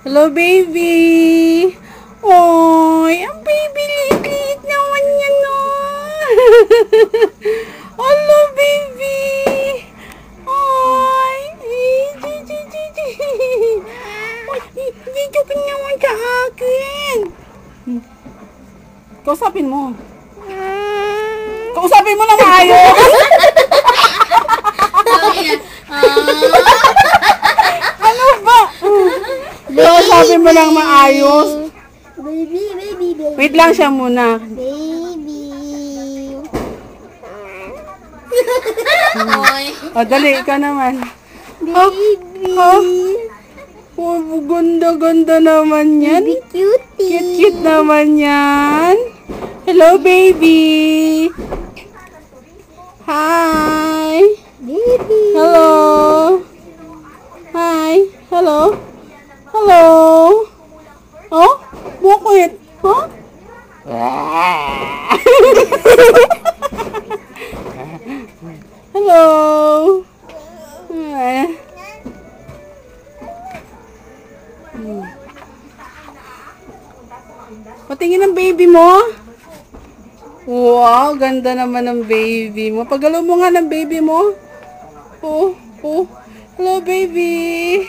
Hello, baby. Oy, ang baby liit-liit naman yan, no. Hello, baby. Oy. Dito ka naman sa akin. Kausapin mo. Kausapin mo na maayos. Ano ba? Kausapin mo lang maayos. Baby, baby, baby. Wait lang siya muna. Baby. O, dali, ikaw naman. Baby. Oh, ganda-ganda naman yan. Baby cutie. Cute-cute naman yan. Hello, baby. Hi. Baby. Hello. Hi. Hello. Hello. Oh, bakit? Huh? Hello. Patingin ang baby mo. Wow, ganda naman ng baby mo. Pagalaw mo nga ng baby mo. Oh, oh. Hello, baby.